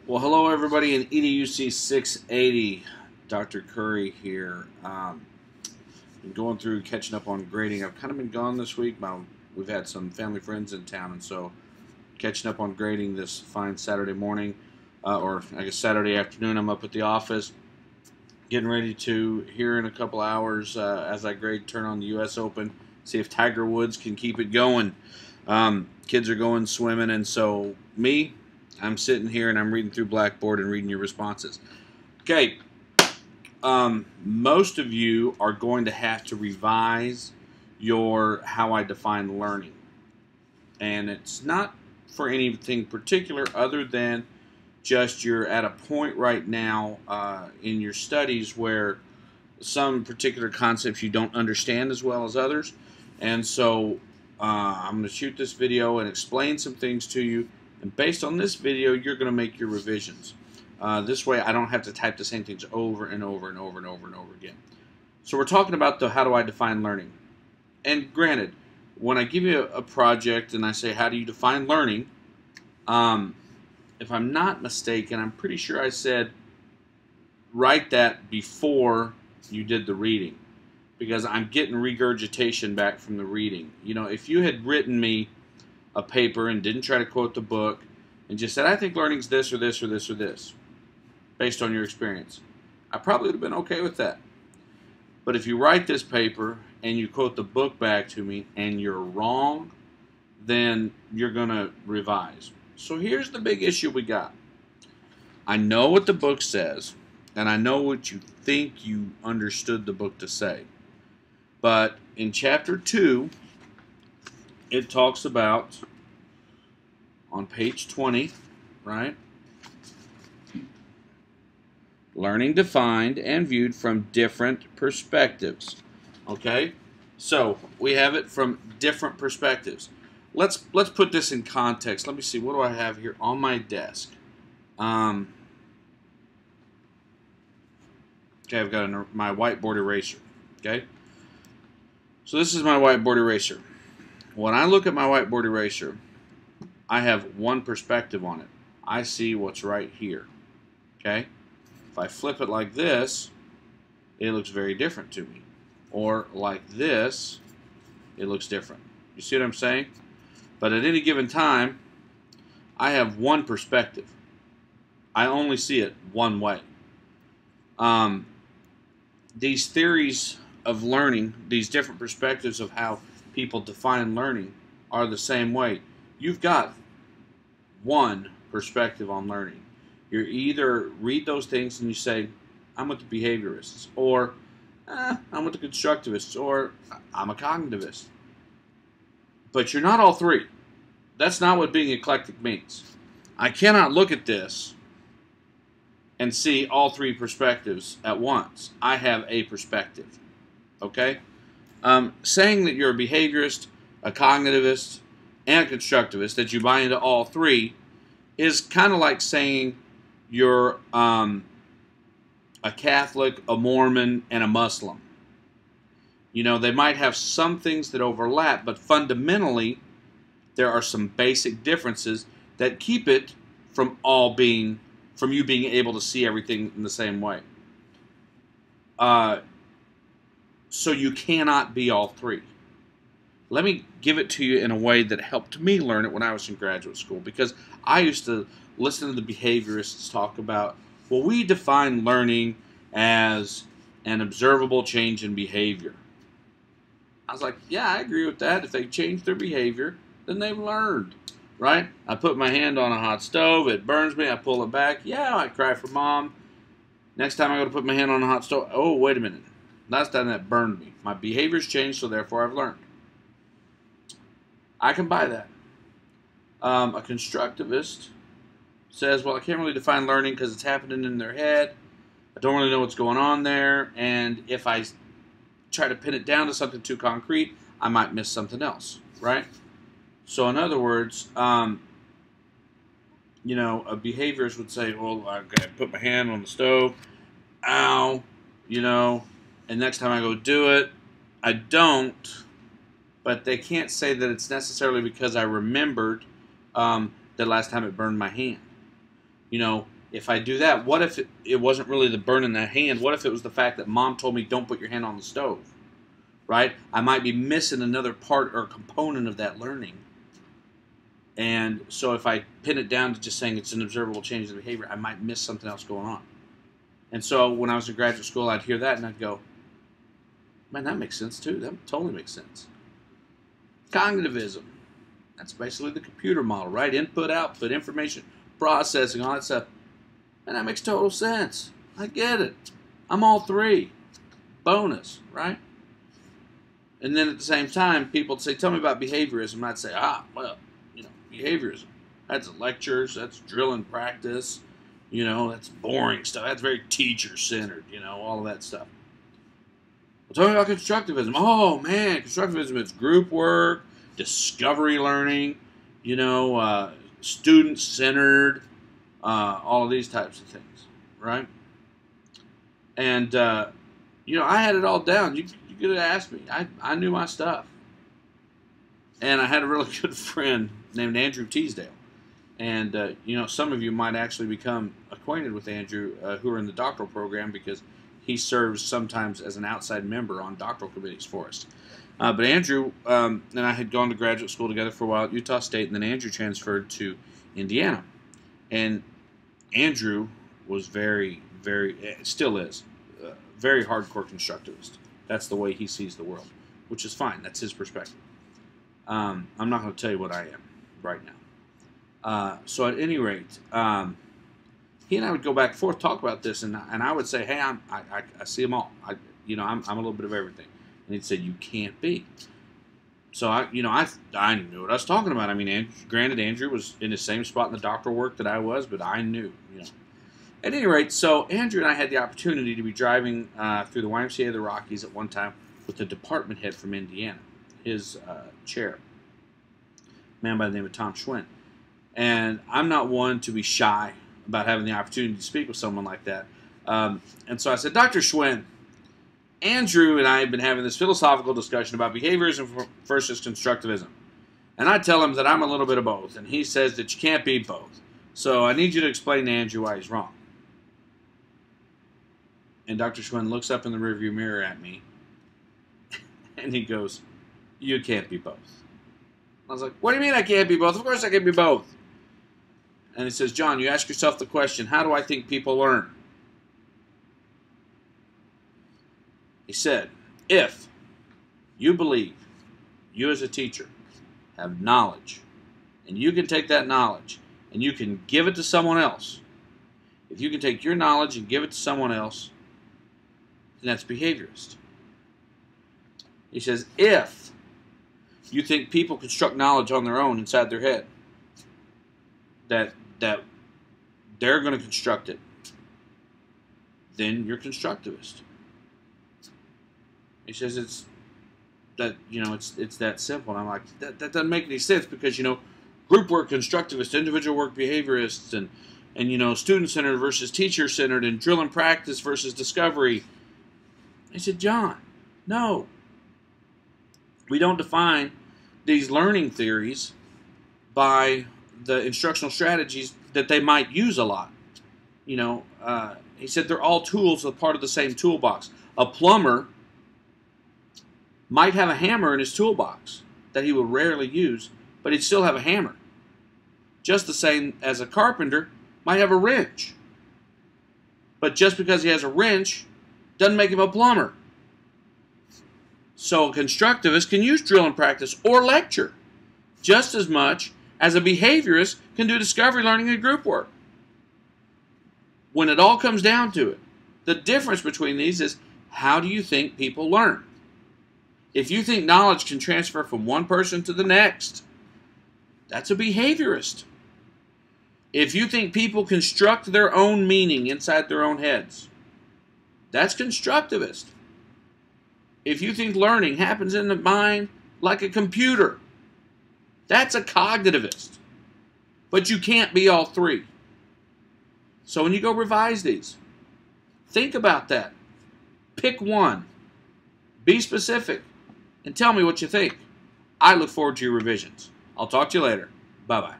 Well, hello everybody in EDUC 680. Dr. Curry here. Been going through catching up on grading. I've kind of been gone this week. We've had some family friends in town, and so catching up on grading this fine Saturday morning, or I guess Saturday afternoon. I'm up at the office, getting ready to here in a couple hours as I grade, turn on the U.S. Open, see if Tiger Woods can keep it going. Kids are going swimming, and so I'm sitting here and I'm reading through Blackboard and reading your responses. Okay, most of you are going to have to revise your how I define learning. And it's not for anything particular other than just you're at a point right now in your studies where some particular concepts you don't understand as well as others. And so I'm going to shoot this video and explain some things to you. And based on this video, you're going to make your revisions. This way, I don't have to type the same things over and over and over and over and over again. So we're talking about how do I define learning. And granted, when I give you a project and I say, how do you define learning? If I'm not mistaken, I'm pretty sure I said, write that before you did the reading. Because I'm getting regurgitation back from the reading. You know, if you had written me a paper and didn't try to quote the book and just said, I think learning's this or this or this or this, based on your experience, I probably would have been okay with that. But if you write this paper and you quote the book back to me and you're wrong, then you're going to revise. So here's the big issue we got. I know what the book says, and I know what you think you understood the book to say. But in chapter 2, it talks about, on page 20, right? Learning defined and viewed from different perspectives. Okay? So, we have it from different perspectives. Let's put this in context. Let me see, what do I have here on my desk? Okay, I've got my whiteboard eraser. Okay? So this is my whiteboard eraser. When I look at my whiteboard eraser, I have one perspective on it. I see what's right here. Okay? If I flip it like this, it looks very different to me. Or like this, it looks different. You see what I'm saying? But at any given time, I have one perspective. I only see it one way. These theories of learning, these different perspectives of how people define learning are the same way. You've got one perspective on learning. You either read those things and you say, I'm with the behaviorists, or I'm with the constructivists, or I'm a cognitivist. But you're not all three. That's not what being eclectic means. I cannot look at this and see all three perspectives at once. I have a perspective. Okay? Saying that you're a behaviorist, a cognitivist, and a constructivist, that you buy into all three, is kind of like saying you're a Catholic, a Mormon, and a Muslim. You know, they might have some things that overlap, but fundamentally, there are some basic differences that keep it from you being able to see everything in the same way. So you cannot be all three. Let me give it to you in a way that helped me learn it when I was in graduate school, because I used to listen to the behaviorists talk about, well, we define learning as an observable change in behavior. I was like, yeah, I agree with that. If they change their behavior, then they've learned, right? I put my hand on a hot stove, it burns me, I pull it back. Yeah, I cry for mom. Next time I go to put my hand on a hot stove, oh, wait a minute. Last time that burned me. My behavior's changed, so therefore I've learned. I can buy that. A constructivist says, well, I can't really define learning because it's happening in their head. I don't really know what's going on there, and if I try to pin it down to something too concrete, I might miss something else, right? So in other words, you know, a behaviorist would say, well, I put my hand on the stove, ow, you know, and next time I go do it, I don't, but they can't say that it's necessarily because I remembered the last time it burned my hand. You know, If I do that, what if it wasn't really the burn in the hand? What if it was the fact that mom told me don't put your hand on the stove, right? I might be missing another part or component of that learning. And so if I pin it down to just saying it's an observable change in behavior, I might miss something else going on. And so when I was in graduate school, I'd hear that and I'd go, man, that makes sense too. That totally makes sense. Cognitivism. That's basically the computer model, right? Input, output, information, processing, all that stuff. And that makes total sense. I get it. I'm all three. Bonus, right? And then at the same time, people say, tell me about behaviorism. And I'd say, well, behaviorism. That's lectures. That's drill and practice. That's boring stuff. That's very teacher-centered, all of that stuff. Well, tell me about constructivism. Oh, man, constructivism is group work, discovery learning, student-centered, all of these types of things, right? And, I had it all down. You could have asked me. I knew my stuff. And I had a really good friend named Andrew Teasdale. And, some of you might actually become acquainted with Andrew who are in the doctoral program because he serves sometimes as an outside member on doctoral committees for us. But Andrew and I had gone to graduate school together for a while at Utah State, and then Andrew transferred to Indiana. And Andrew was very, very, still is, very hardcore constructivist. That's the way he sees the world, which is fine. That's his perspective. I'm not going to tell you what I am right now. So at any rate, he and I would go back and forth, talk about this, and I would say, hey, I see them all. I'm a little bit of everything. And he'd say, you can't be. So I knew what I was talking about. I mean, granted, Andrew was in the same spot in the doctoral work that I was, but I knew, At any rate, so Andrew and I had the opportunity to be driving through the YMCA of the Rockies at one time with the department head from Indiana, his chair, a man by the name of Tom Schwinn. And I'm not one to be shy about having the opportunity to speak with someone like that. And so I said, Dr. Schwinn, Andrew and I have been having this philosophical discussion about behaviorism versus constructivism. And I tell him that I'm a little bit of both. And he says that you can't be both. So I need you to explain to Andrew why he's wrong. And Dr. Schwinn looks up in the rearview mirror at me. And he goes, you can't be both. I was like, what do you mean I can't be both? Of course I can be both. And he says, John, you ask yourself the question, how do I think people learn? He said, if you believe you as a teacher have knowledge, and you can take that knowledge and you can give it to someone else, if you can take your knowledge and give it to someone else, then that's behaviorist. He says, if you think people construct knowledge on their own inside their head, that they're going to construct it, then you're constructivist. He says it's that simple. And I'm like, that doesn't make any sense because, group work constructivist, individual work behaviorists, and student-centered versus teacher-centered, and drill and practice versus discovery. I said, John, no. We don't define these learning theories by the instructional strategies that they might use a lot. He said they're all tools, a part of the same toolbox. A plumber might have a hammer in his toolbox that he will rarely use, but he'd still have a hammer. Just the same as a carpenter might have a wrench. But just because he has a wrench doesn't make him a plumber. So a constructivist can use drill and practice or lecture just as much as a behaviorist can do discovery learning and group work. When it all comes down to it, the difference between these is how do you think people learn? If you think knowledge can transfer from one person to the next, that's a behaviorist. If you think people construct their own meaning inside their own heads, that's constructivist. If you think learning happens in the mind like a computer, that's a cognitivist. But you can't be all three. So when you go revise these, think about that. Pick one. Be specific. And tell me what you think. I look forward to your revisions. I'll talk to you later. Bye-bye.